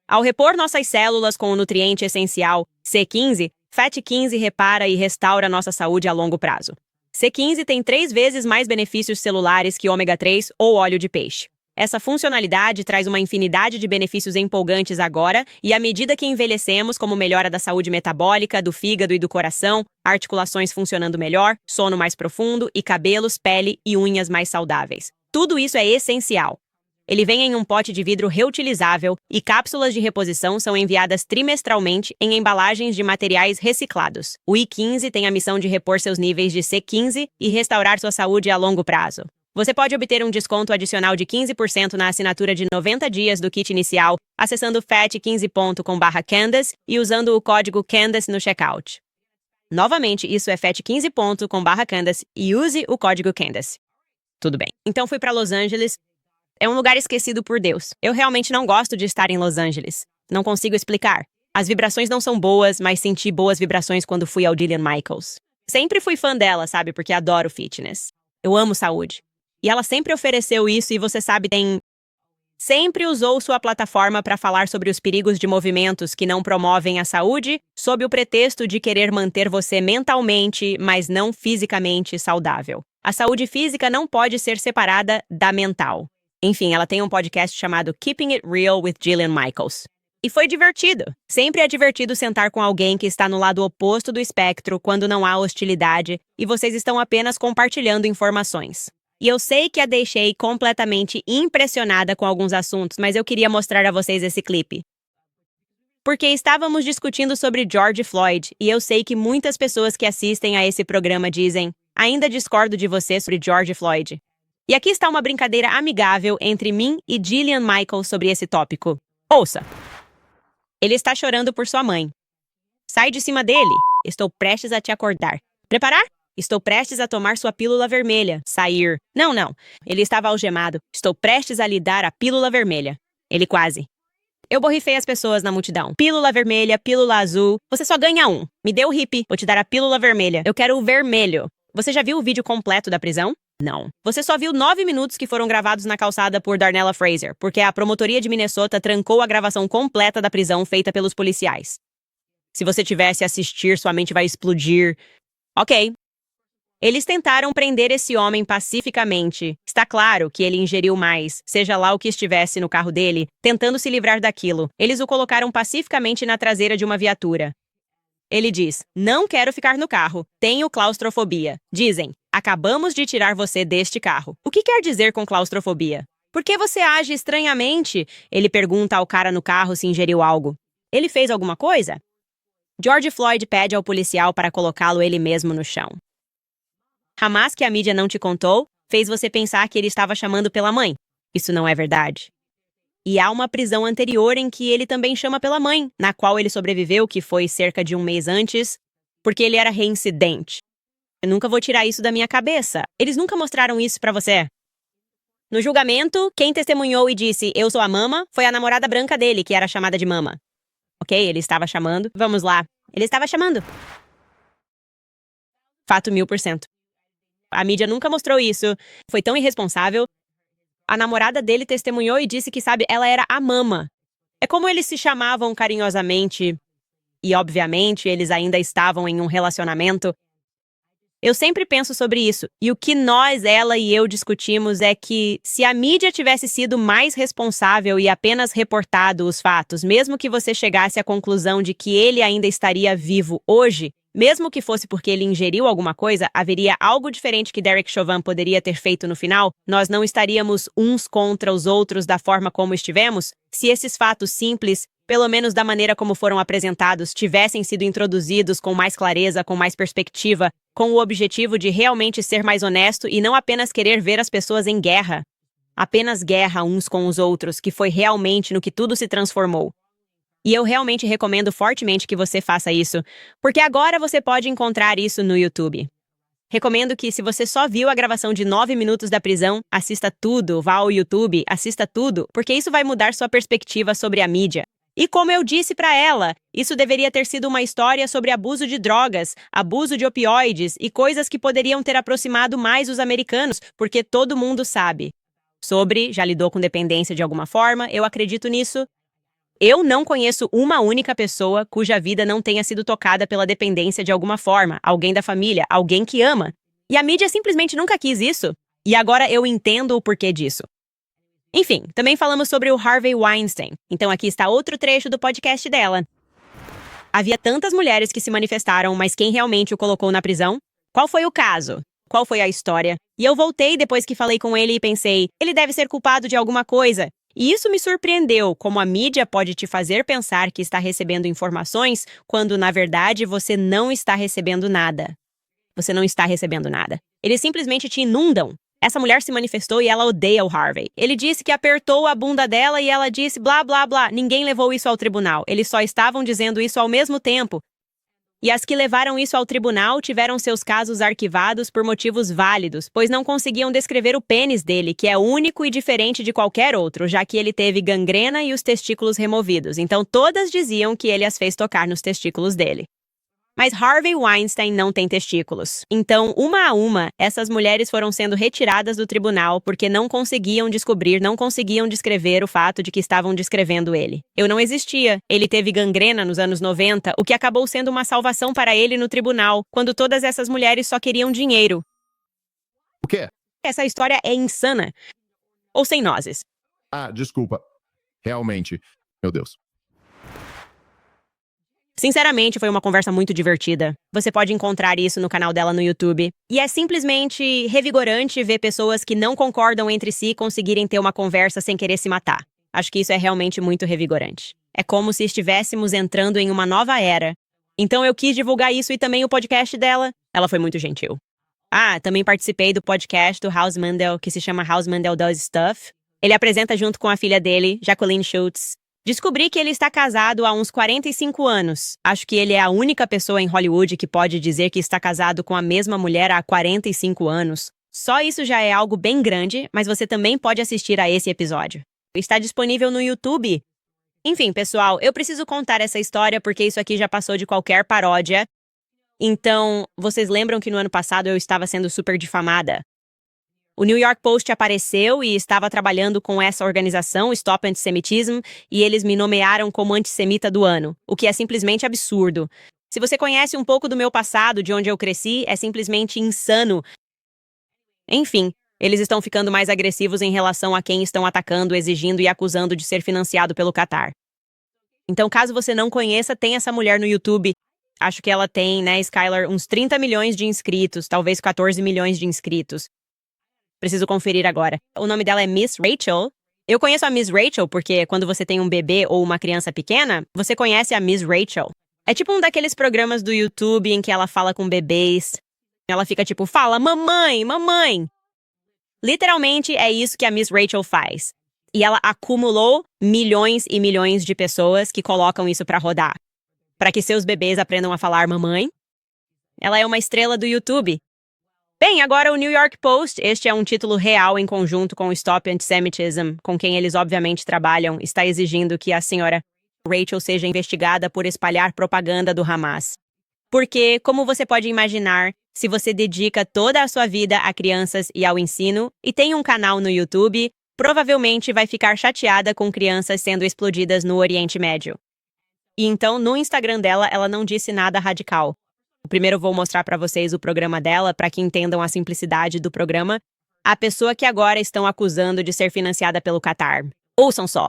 Ao repor nossas células com o nutriente essencial C15, FAT15 repara e restaura nossa saúde a longo prazo. C15 tem 3 vezes mais benefícios celulares que ômega 3 ou óleo de peixe. Essa funcionalidade traz uma infinidade de benefícios empolgantes agora e à medida que envelhecemos, como melhora da saúde metabólica, do fígado e do coração, articulações funcionando melhor, sono mais profundo e cabelos, pele e unhas mais saudáveis. Tudo isso é essencial. Ele vem em um pote de vidro reutilizável e cápsulas de reposição são enviadas trimestralmente em embalagens de materiais reciclados. O I15 tem a missão de repor seus níveis de C15 e restaurar sua saúde a longo prazo. Você pode obter um desconto adicional de 15% na assinatura de 90 dias do kit inicial acessando fat15.com/Candace e usando o código Candace no checkout. Novamente, isso é fat15.com/Candace e use o código Candace. Tudo bem. Então fui para Los Angeles. É um lugar esquecido por Deus. Eu realmente não gosto de estar em Los Angeles. Não consigo explicar. As vibrações não são boas, mas senti boas vibrações quando fui ao Jillian Michaels. Sempre fui fã dela, sabe? Porque adoro fitness. Eu amo saúde. E ela sempre ofereceu isso e você sabe, sempre usou sua plataforma para falar sobre os perigos de movimentos que não promovem a saúde, sob o pretexto de querer manter você mentalmente, mas não fisicamente saudável. A saúde física não pode ser separada da mental. Enfim, ela tem um podcast chamado Keeping It Real with Jillian Michaels. E foi divertido. Sempre é divertido sentar com alguém que está no lado oposto do espectro quando não há hostilidade e vocês estão apenas compartilhando informações. E eu sei que a deixei completamente impressionada com alguns assuntos, mas eu queria mostrar a vocês esse clipe. Porque estávamos discutindo sobre George Floyd e eu sei que muitas pessoas que assistem a esse programa dizem: ainda discordo de você sobre George Floyd. E aqui está uma brincadeira amigável entre mim e Jillian Michaels sobre esse tópico. Ouça! Ele está chorando por sua mãe. Sai de cima dele. Estou prestes a te acordar. Preparar? Estou prestes a tomar sua pílula vermelha. Sair. Não. Ele estava algemado. Estou prestes a lhe dar a pílula vermelha. Ele quase. Eu borrifei as pessoas na multidão. Pílula vermelha, pílula azul. Você só ganha um. Me dê o hippie. Vou te dar a pílula vermelha. Eu quero o vermelho. Você já viu o vídeo completo da prisão? Não. Você só viu 9 minutos que foram gravados na calçada por Darnella Fraser, porque a promotoria de Minnesota trancou a gravação completa da prisão feita pelos policiais. Se você tivesse a assistir, sua mente vai explodir. Ok. Eles tentaram prender esse homem pacificamente. Está claro que ele ingeriu mais, seja lá o que estivesse no carro dele, tentando se livrar daquilo. Eles o colocaram pacificamente na traseira de uma viatura. Ele diz: não quero ficar no carro. Tenho claustrofobia. Dizem: acabamos de tirar você deste carro. O que quer dizer com claustrofobia? Por que você age estranhamente? Ele pergunta ao cara no carro se ingeriu algo. Ele fez alguma coisa? George Floyd pede ao policial para colocá-lo ele mesmo no chão. Hamas, que a mídia não te contou, fez você pensar que ele estava chamando pela mãe. Isso não é verdade. E há uma prisão anterior em que ele também chama pela mãe, na qual ele sobreviveu, que foi cerca de um mês antes, porque ele era reincidente. Eu nunca vou tirar isso da minha cabeça. Eles nunca mostraram isso pra você. No julgamento, quem testemunhou e disse "eu sou a mama" foi a namorada branca dele, que era chamada de mama. Ok, ele estava chamando. Vamos lá. Ele estava chamando. Fato 1000%. A mídia nunca mostrou isso. Foi tão irresponsável. A namorada dele testemunhou e disse que, sabe, ela era a mama. É como eles se chamavam carinhosamente. e obviamente eles ainda estavam em um relacionamento. Eu sempre penso sobre isso, e o que nós, ela e eu discutimos é que se a mídia tivesse sido mais responsável e apenas reportado os fatos, mesmo que você chegasse à conclusão de que ele ainda estaria vivo hoje, mesmo que fosse porque ele ingeriu alguma coisa, haveria algo diferente que Derek Chauvin poderia ter feito no final? Nós não estaríamos uns contra os outros da forma como estivemos? Se esses fatos simples, pelo menos da maneira como foram apresentados, tivessem sido introduzidos com mais clareza, com mais perspectiva, com o objetivo de realmente ser mais honesto e não apenas querer ver as pessoas em guerra. Apenas guerra uns com os outros, que foi realmente no que tudo se transformou. E eu realmente recomendo fortemente que você faça isso, porque agora você pode encontrar isso no YouTube. Recomendo que, se você só viu a gravação de 9 minutos da prisão, assista tudo, vá ao YouTube, assista tudo, porque isso vai mudar sua perspectiva sobre a mídia. E como eu disse para ela, isso deveria ter sido uma história sobre abuso de drogas, abuso de opioides e coisas que poderiam ter aproximado mais os americanos, porque todo mundo sabe. Já lidou com dependência de alguma forma, eu acredito nisso. Eu não conheço uma única pessoa cuja vida não tenha sido tocada pela dependência de alguma forma, alguém da família, alguém que ama. E a mídia simplesmente nunca quis isso. E agora eu entendo o porquê disso. Enfim, também falamos sobre o Harvey Weinstein. Então aqui está outro trecho do podcast dela. Havia tantas mulheres que se manifestaram, mas quem realmente o colocou na prisão? Qual foi o caso? Qual foi a história? E eu voltei depois que falei com ele e pensei, ele deve ser culpado de alguma coisa. E isso me surpreendeu, como a mídia pode te fazer pensar que está recebendo informações, quando, na verdade, você não está recebendo nada. Você não está recebendo nada. Eles simplesmente te inundam. Essa mulher se manifestou e ela odeia o Harvey. Ele disse que apertou a bunda dela e ela disse blá, blá, blá. Ninguém levou isso ao tribunal. Eles só estavam dizendo isso ao mesmo tempo. E as que levaram isso ao tribunal tiveram seus casos arquivados por motivos válidos, pois não conseguiam descrever o pênis dele, que é único e diferente de qualquer outro, já que ele teve gangrena e os testículos removidos. Então todas diziam que ele as fez tocar nos testículos dele. Mas Harvey Weinstein não tem testículos. Então, uma a uma, essas mulheres foram sendo retiradas do tribunal porque não conseguiam descrever o fato de que estavam descrevendo ele. Eu não existia. Ele teve gangrena nos anos 90, o que acabou sendo uma salvação para ele no tribunal, quando todas essas mulheres só queriam dinheiro. O quê? Essa história é insana. Ou sem nozes. Ah, desculpa. Realmente. Meu Deus. Sinceramente, foi uma conversa muito divertida. Você pode encontrar isso no canal dela no YouTube. E é simplesmente revigorante ver pessoas que não concordam entre si conseguirem ter uma conversa sem querer se matar. Acho que isso é realmente muito revigorante. É como se estivéssemos entrando em uma nova era. Então eu quis divulgar isso e também o podcast dela. Ela foi muito gentil. Ah, também participei do podcast do House Mandel, que se chama House Mandel Does Stuff. Ele apresenta junto com a filha dele, Jacqueline Schultz. Descobri que ele está casado há uns 45 anos. Acho que ele é a única pessoa em Hollywood que pode dizer que está casado com a mesma mulher há 45 anos. Só isso já é algo bem grande, mas você também pode assistir a esse episódio. Está disponível no YouTube. Enfim, pessoal, eu preciso contar essa história porque isso aqui já passou de qualquer paródia. Então, vocês lembram que no ano passado eu estava sendo super difamada? O New York Post apareceu e estava trabalhando com essa organização, Stop Antisemitism, e eles me nomearam como antissemita do ano, o que é simplesmente absurdo. Se você conhece um pouco do meu passado, de onde eu cresci, é simplesmente insano. Enfim, eles estão ficando mais agressivos em relação a quem estão atacando, exigindo e acusando de ser financiado pelo Qatar. Então, caso você não conheça, tem essa mulher no YouTube. Acho que ela tem, né, Skylar, uns 30 milhões de inscritos, talvez 14 milhões de inscritos. Preciso conferir agora. O nome dela é Miss Rachel. Eu conheço a Miss Rachel porque quando você tem um bebê ou uma criança pequena, você conhece a Miss Rachel. É tipo um daqueles programas do YouTube em que ela fala com bebês. Ela fica tipo, fala, mamãe, mamãe. Literalmente é isso que a Miss Rachel faz. E ela acumulou milhões e milhões de pessoas que colocam isso pra rodar. Para que seus bebês aprendam a falar mamãe. Ela é uma estrela do YouTube. Bem, agora o New York Post, este é um título real em conjunto com o Stop Antisemitism, com quem eles obviamente trabalham, está exigindo que a senhora Rachel seja investigada por espalhar propaganda do Hamas. Porque, como você pode imaginar, se você dedica toda a sua vida a crianças e ao ensino, e tem um canal no YouTube, provavelmente vai ficar chateada com crianças sendo explodidas no Oriente Médio. E então, no Instagram dela, ela não disse nada radical. Primeiro eu vou mostrar para vocês o programa dela, para que entendam a simplicidade do programa. A pessoa que agora estão acusando de ser financiada pelo Qatar. Ouçam só.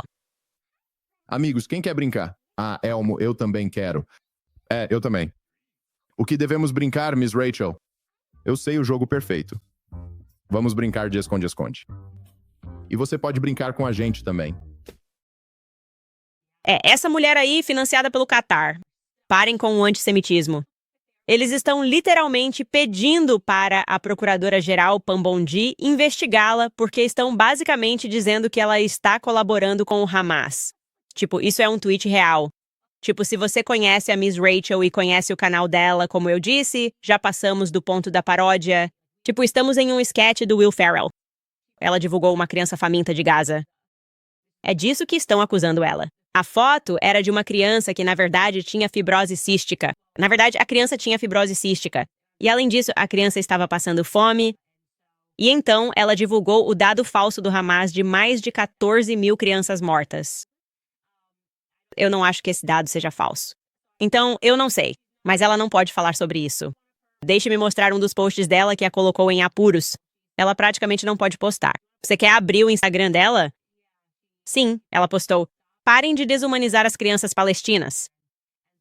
Amigos, quem quer brincar? Ah, Elmo, eu também quero. Eu também. O que devemos brincar, Miss Rachel? Eu sei o jogo perfeito. Vamos brincar de esconde-esconde. E você pode brincar com a gente também. Essa mulher aí financiada pelo Qatar. Parem com o antissemitismo. Eles estão literalmente pedindo para a procuradora-geral Pam Bondi investigá-la porque estão basicamente dizendo que ela está colaborando com o Hamas. Tipo, isso é um tweet real. Tipo, se você conhece a Miss Rachel e conhece o canal dela, como eu disse, já passamos do ponto da paródia. Tipo, estamos em um sketch do Will Ferrell. Ela divulgou uma criança faminta de Gaza. É disso que estão acusando ela. A foto era de uma criança que, na verdade, tinha fibrose cística. Na verdade, a criança tinha fibrose cística. E, além disso, a criança estava passando fome. E então, ela divulgou o dado falso do Hamas de mais de 14 mil crianças mortas. Eu não acho que esse dado seja falso. Então, eu não sei. Mas ela não pode falar sobre isso. Deixe-me mostrar um dos posts dela que a colocou em apuros. Ela praticamente não pode postar. Você quer abrir o Instagram dela? Sim, ela postou. Parem de desumanizar as crianças palestinas.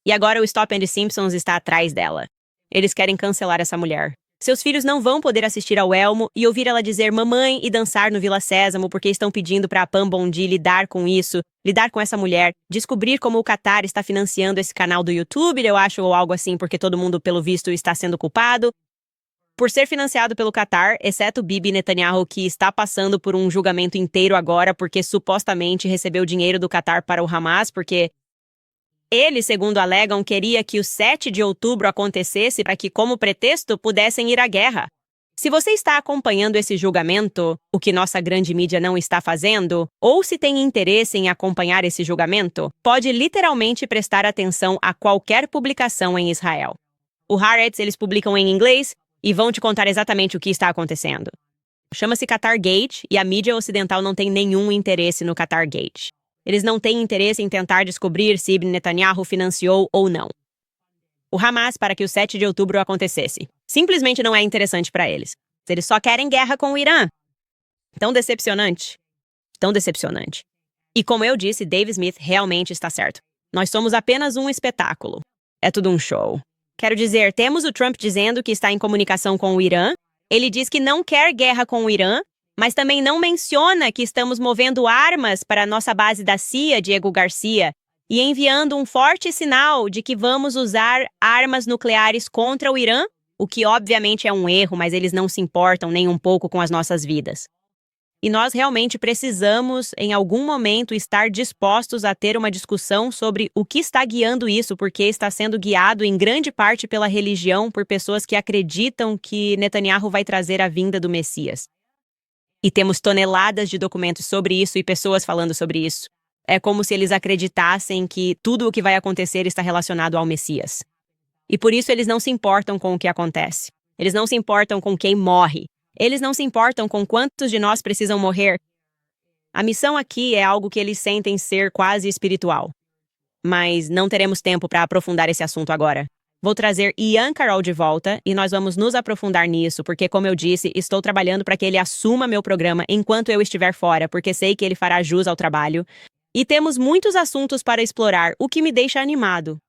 E agora o Stop and Simpsons está atrás dela. Eles querem cancelar essa mulher. Seus filhos não vão poder assistir ao Elmo e ouvir ela dizer mamãe e dançar no Vila Sésamo porque estão pedindo para a Pam Bondi lidar com isso, lidar com essa mulher, descobrir como o Qatar está financiando esse canal do YouTube, eu acho, ou algo assim, porque todo mundo, pelo visto, está sendo culpado. Por ser financiado pelo Qatar, exceto Bibi Netanyahu, que está passando por um julgamento inteiro agora porque supostamente recebeu dinheiro do Qatar para o Hamas, porque ele, segundo alegam, queria que o 7 de outubro acontecesse para que, como pretexto, pudessem ir à guerra. Se você está acompanhando esse julgamento, o que nossa grande mídia não está fazendo, ou se tem interesse em acompanhar esse julgamento, pode literalmente prestar atenção a qualquer publicação em Israel. O Haaretz, eles publicam em inglês e vão te contar exatamente o que está acontecendo. Chama-se Qatar Gate e a mídia ocidental não tem nenhum interesse no Qatar Gate. Eles não têm interesse em tentar descobrir se Ibn Netanyahu financiou ou não o Hamas para que o 7 de outubro acontecesse. Simplesmente não é interessante para eles. Eles só querem guerra com o Irã. Tão decepcionante. Tão decepcionante. E como eu disse, Dave Smith realmente está certo. Nós somos apenas um espetáculo. É tudo um show. Quero dizer, temos o Trump dizendo que está em comunicação com o Irã. Ele diz que não quer guerra com o Irã, mas também não menciona que estamos movendo armas para a nossa base da CIA, Diego Garcia, e enviando um forte sinal de que vamos usar armas nucleares contra o Irã, o que obviamente é um erro, mas eles não se importam nem um pouco com as nossas vidas. E nós realmente precisamos, em algum momento, estar dispostos a ter uma discussão sobre o que está guiando isso, porque está sendo guiado em grande parte pela religião, por pessoas que acreditam que Netanyahu vai trazer a vinda do Messias. E temos toneladas de documentos sobre isso e pessoas falando sobre isso. É como se eles acreditassem que tudo o que vai acontecer está relacionado ao Messias. E por isso eles não se importam com o que acontece. Eles não se importam com quem morre. Eles não se importam com quantos de nós precisam morrer. A missão aqui é algo que eles sentem ser quase espiritual. Mas não teremos tempo para aprofundar esse assunto agora. Vou trazer Ian Carroll de volta e nós vamos nos aprofundar nisso, porque, como eu disse, estou trabalhando para que ele assuma meu programa enquanto eu estiver fora, porque sei que ele fará jus ao trabalho. E temos muitos assuntos para explorar, o que me deixa animado.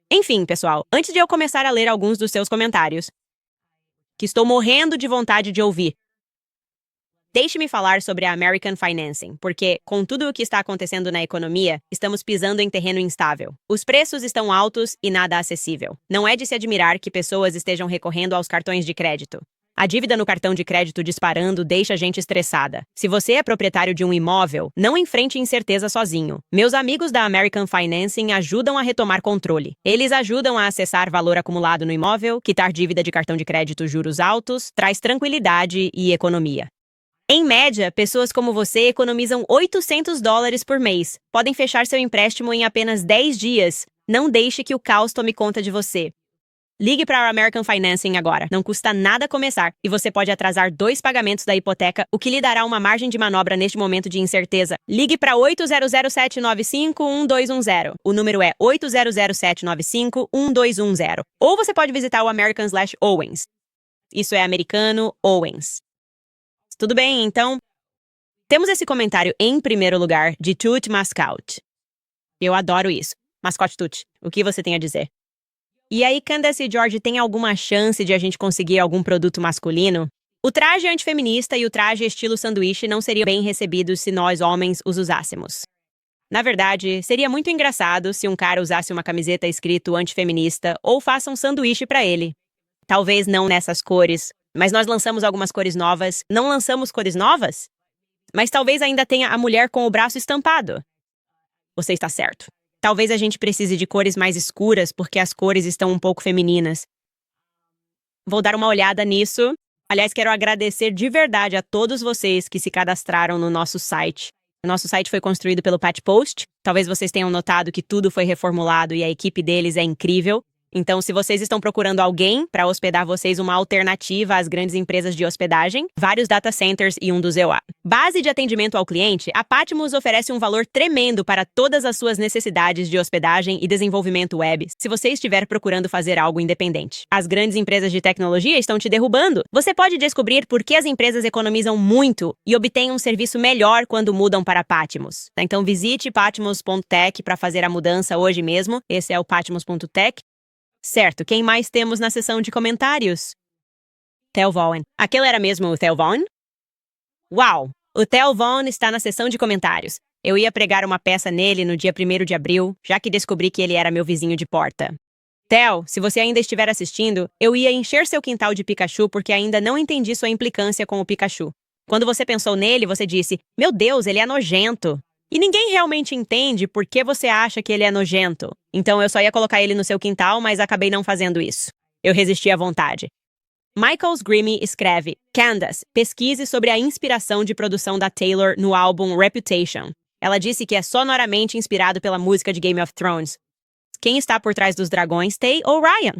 Enfim, pessoal, antes de eu começar a ler alguns dos seus comentários, que estou morrendo de vontade de ouvir, deixe-me falar sobre a American Financing, porque, com tudo o que está acontecendo na economia, estamos pisando em terreno instável. Os preços estão altos e nada acessível. Não é de se admirar que pessoas estejam recorrendo aos cartões de crédito. A dívida no cartão de crédito disparando deixa a gente estressada. Se você é proprietário de um imóvel, não enfrente incerteza sozinho. Meus amigos da American Financing ajudam a retomar controle. Eles ajudam a acessar valor acumulado no imóvel, quitar dívida de cartão de crédito juros altos, traz tranquilidade e economia. Em média, pessoas como você economizam $800 por mês. Podem fechar seu empréstimo em apenas 10 dias. Não deixe que o caos tome conta de você. Ligue para a American Financing agora. Não custa nada começar e você pode atrasar 2 pagamentos da hipoteca, o que lhe dará uma margem de manobra neste momento de incerteza. Ligue para 800-795-1210. O número é 800-795-1210. Ou você pode visitar o American/Owens. Isso é americano Owens. Tudo bem, então? Temos esse comentário em primeiro lugar de Tut Mascout. Eu adoro isso. Mascote Tut, o que você tem a dizer? E aí, Candace e George, tem alguma chance de a gente conseguir algum produto masculino? O traje antifeminista e o traje estilo sanduíche não seriam bem recebidos se nós, homens, os usássemos. Na verdade, seria muito engraçado se um cara usasse uma camiseta escrito antifeminista ou faça um sanduíche pra ele. Talvez não nessas cores, mas nós lançamos algumas cores novas. Não lançamos cores novas? Mas talvez ainda tenha a mulher com o braço estampado. Você está certo. Talvez a gente precise de cores mais escuras, porque as cores estão um pouco femininas. Vou dar uma olhada nisso. Aliás, quero agradecer de verdade a todos vocês que se cadastraram no nosso site. O nosso site foi construído pelo Pat Post. Talvez vocês tenham notado que tudo foi reformulado e a equipe deles é incrível. Então, se vocês estão procurando alguém para hospedar vocês, uma alternativa às grandes empresas de hospedagem, vários data centers e um dos EOA. Base de atendimento ao cliente, a Patmos oferece um valor tremendo para todas as suas necessidades de hospedagem e desenvolvimento web, se você estiver procurando fazer algo independente. As grandes empresas de tecnologia estão te derrubando. Você pode descobrir por que as empresas economizam muito e obtêm um serviço melhor quando mudam para Patmos. Então, visite patmos.tech para fazer a mudança hoje mesmo. Esse é o patmos.tech. Certo, quem mais temos na seção de comentários? Theo Vaughn. Aquele era mesmo o Theo Vaughn? Uau! O Theo Vaughn está na seção de comentários. Eu ia pregar uma peça nele no dia 1º de abril, já que descobri que ele era meu vizinho de porta. Theo, se você ainda estiver assistindo, eu ia encher seu quintal de Pikachu porque ainda não entendi sua implicância com o Pikachu. Quando você pensou nele, você disse, meu Deus, ele é nojento. E ninguém realmente entende por que você acha que ele é nojento. Então eu só ia colocar ele no seu quintal, mas acabei não fazendo isso. Eu resisti à vontade. Michaels Grimmy escreve, Candace, pesquise sobre a inspiração de produção da Taylor no álbum Reputation. Ela disse que é sonoramente inspirado pela música de Game of Thrones. Quem está por trás dos dragões, Tay ou Ryan?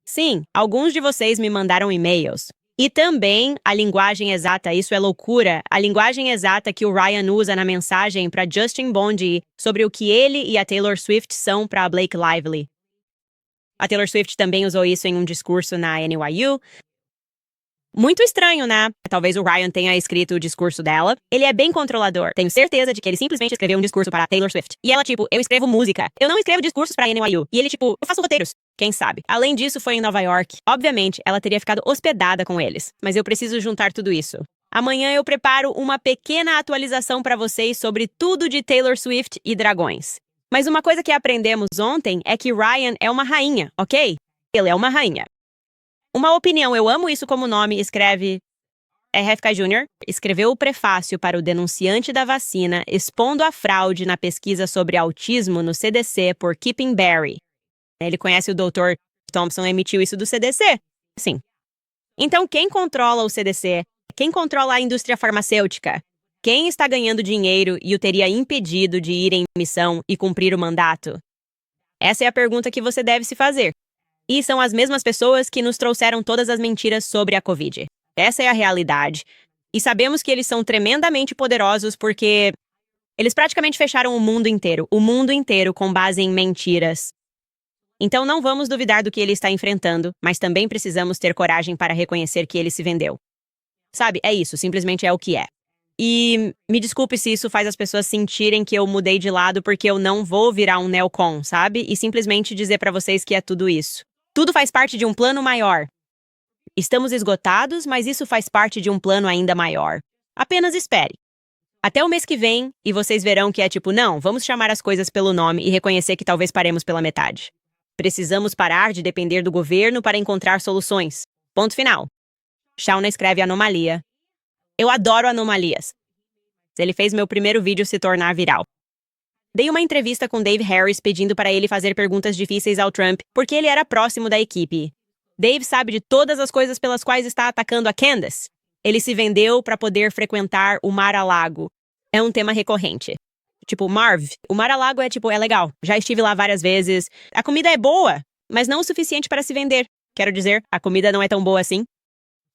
Sim, alguns de vocês me mandaram e-mails. E também a linguagem exata, isso é loucura, a linguagem exata que o Ryan usa na mensagem para Justin Bond sobre o que ele e a Taylor Swift são para Blake Lively. A Taylor Swift também usou isso em um discurso na NYU. Muito estranho, né? Talvez o Ryan tenha escrito o discurso dela. Ele é bem controlador. Tenho certeza de que ele simplesmente escreveu um discurso para Taylor Swift. E ela, tipo, eu escrevo música. Eu não escrevo discursos para NYU. E ele, tipo, eu faço roteiros. Quem sabe? Além disso, foi em Nova York. Obviamente, ela teria ficado hospedada com eles. Mas eu preciso juntar tudo isso. Amanhã eu preparo uma pequena atualização para vocês sobre tudo de Taylor Swift e dragões. Mas uma coisa que aprendemos ontem é que Ryan é uma rainha, ok? Ele é uma rainha. Uma opinião, eu amo isso como nome, escreve RFK Jr., escreveu o prefácio para o denunciante da vacina expondo a fraude na pesquisa sobre autismo no CDC por Keeping Barry. Ele conhece o Dr. Thompson, emitiu isso do CDC? Sim. Então, quem controla o CDC? Quem controla a indústria farmacêutica? Quem está ganhando dinheiro e o teria impedido de ir em missão e cumprir o mandato? Essa é a pergunta que você deve se fazer. E são as mesmas pessoas que nos trouxeram todas as mentiras sobre a Covid. Essa é a realidade. E sabemos que eles são tremendamente poderosos porque eles praticamente fecharam o mundo inteiro com base em mentiras. Então não vamos duvidar do que ele está enfrentando, mas também precisamos ter coragem para reconhecer que ele se vendeu. Sabe, é isso, simplesmente é o que é. E me desculpe se isso faz as pessoas sentirem que eu mudei de lado porque eu não vou virar um neocon, sabe? E simplesmente dizer pra vocês que é tudo isso. Tudo faz parte de um plano maior. Estamos esgotados, mas isso faz parte de um plano ainda maior. Apenas espere. Até o mês que vem, e vocês verão que é tipo, não, vamos chamar as coisas pelo nome e reconhecer que talvez paremos pela metade. Precisamos parar de depender do governo para encontrar soluções. Ponto final. Shauna escreve anomalia. Eu adoro anomalias. Ele fez meu primeiro vídeo se tornar viral. Dei uma entrevista com Dave Harris pedindo para ele fazer perguntas difíceis ao Trump, porque ele era próximo da equipe. Dave sabe de todas as coisas pelas quais está atacando a Candace. Ele se vendeu para poder frequentar o Mar-a-Lago. É um tema recorrente. Tipo, Marv, o Mar-a-Lago é legal. Já estive lá várias vezes. A comida é boa, mas não o suficiente para se vender. Quero dizer, a comida não é tão boa assim.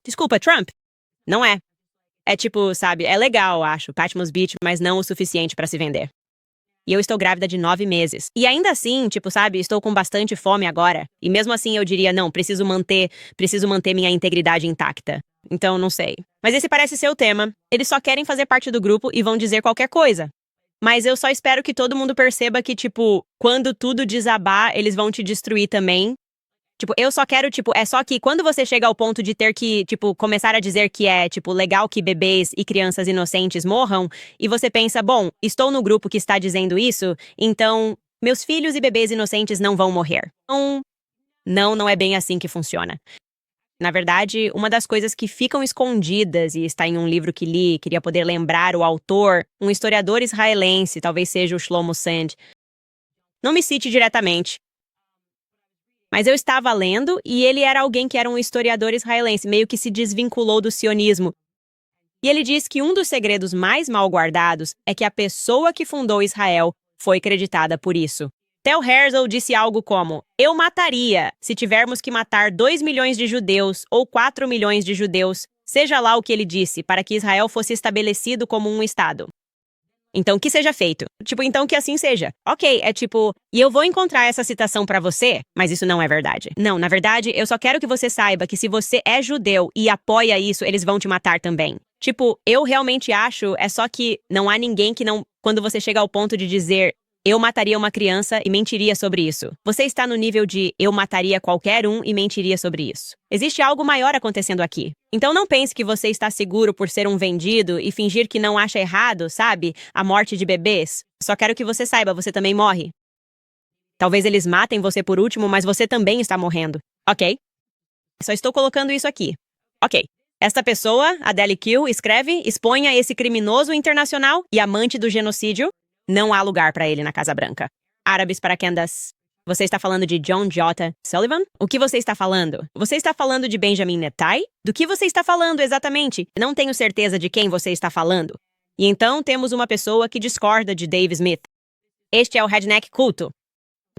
Desculpa, Trump. Não é. É tipo, sabe, é legal, acho, Patmos Beach, mas não o suficiente pra se vender. E eu estou grávida de 9 meses. E ainda assim, tipo, sabe, estou com bastante fome agora. E mesmo assim eu diria, não, preciso manter minha integridade intacta. Então, não sei. Mas esse parece ser o tema. Eles só querem fazer parte do grupo e vão dizer qualquer coisa. Mas eu só espero que todo mundo perceba que, tipo, quando tudo desabar, eles vão te destruir também. Tipo, eu só quero, tipo, é só que quando você chega ao ponto de ter que, tipo, começar a dizer que é, tipo, legal que bebês e crianças inocentes morram, e você pensa, bom, estou no grupo que está dizendo isso, então meus filhos e bebês inocentes não vão morrer. Não é bem assim que funciona. Na verdade, uma das coisas que ficam escondidas, e está em um livro que li, queria poder lembrar o autor, um historiador israelense, talvez seja o Shlomo Sand. Não me cite diretamente. Mas eu estava lendo e ele era alguém que era um historiador israelense, meio que se desvinculou do sionismo. E ele diz que um dos segredos mais mal guardados é que a pessoa que fundou Israel foi creditada por isso. Tel Herzl disse algo como: eu mataria se tivermos que matar 2 milhões de judeus ou 4 milhões de judeus, seja lá o que ele disse, para que Israel fosse estabelecido como um Estado. Então que seja feito. Tipo, então que assim seja. Ok, é tipo, e eu vou encontrar essa citação pra você, mas isso não é verdade. Não, na verdade, eu só quero que você saiba que se você é judeu e apoia isso, eles vão te matar também. Tipo, eu realmente acho, é só que não há ninguém que não, quando você chega ao ponto de dizer eu mataria uma criança e mentiria sobre isso. Você está no nível de eu mataria qualquer um e mentiria sobre isso. Existe algo maior acontecendo aqui. Então não pense que você está seguro por ser um vendido e fingir que não acha errado, sabe? A morte de bebês. Só quero que você saiba, você também morre. Talvez eles matem você por último, mas você também está morrendo. Ok? Só estou colocando isso aqui. Ok. Esta pessoa, Adele Kill, escreve, exponha esse criminoso internacional e amante do genocídio. Não há lugar para ele na Casa Branca. Árabes paraquedas. Você está falando de John J. Sullivan? O que você está falando? Você está falando de Benjamin Netai? Do que você está falando exatamente? Não tenho certeza de quem você está falando. E então temos uma pessoa que discorda de Dave Smith. Este é o redneck culto.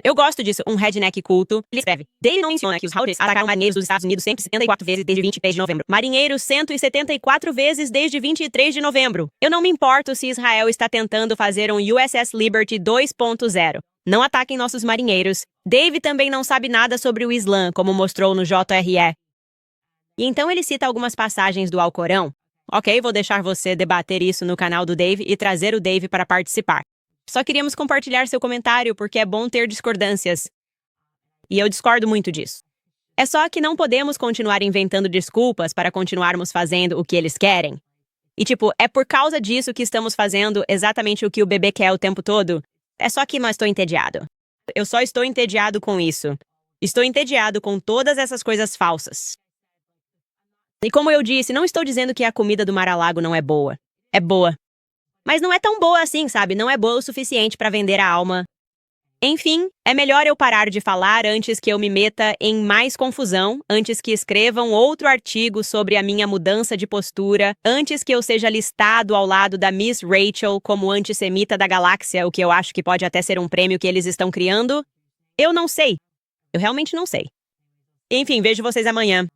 Eu gosto disso, um redneck culto. Ele escreve: Dave não menciona que os Houthis atacaram marinheiros dos Estados Unidos 174 vezes desde 23 de novembro. Marinheiros 174 vezes desde 23 de novembro. Eu não me importo se Israel está tentando fazer um USS Liberty 2.0. Não ataquem nossos marinheiros. Dave também não sabe nada sobre o Islã, como mostrou no JRE. E então ele cita algumas passagens do Alcorão. Ok, vou deixar você debater isso no canal do Dave e trazer o Dave para participar. Só queríamos compartilhar seu comentário porque é bom ter discordâncias. E eu discordo muito disso. É só que não podemos continuar inventando desculpas para continuarmos fazendo o que eles querem. E tipo, é por causa disso que estamos fazendo exatamente o que o bebê quer o tempo todo. É só que eu estou entediado. Eu só estou entediado com isso. Estou entediado com todas essas coisas falsas. E como eu disse, não estou dizendo que a comida do Mar-a-Lago não é boa. É boa. Mas não é tão boa assim, sabe? Não é boa o suficiente para vender a alma. Enfim, é melhor eu parar de falar antes que eu me meta em mais confusão, antes que escrevam outro artigo sobre a minha mudança de postura, antes que eu seja listado ao lado da Miss Rachel como antissemita da galáxia, o que eu acho que pode até ser um prêmio que eles estão criando. Eu não sei. Eu realmente não sei. Enfim, vejo vocês amanhã.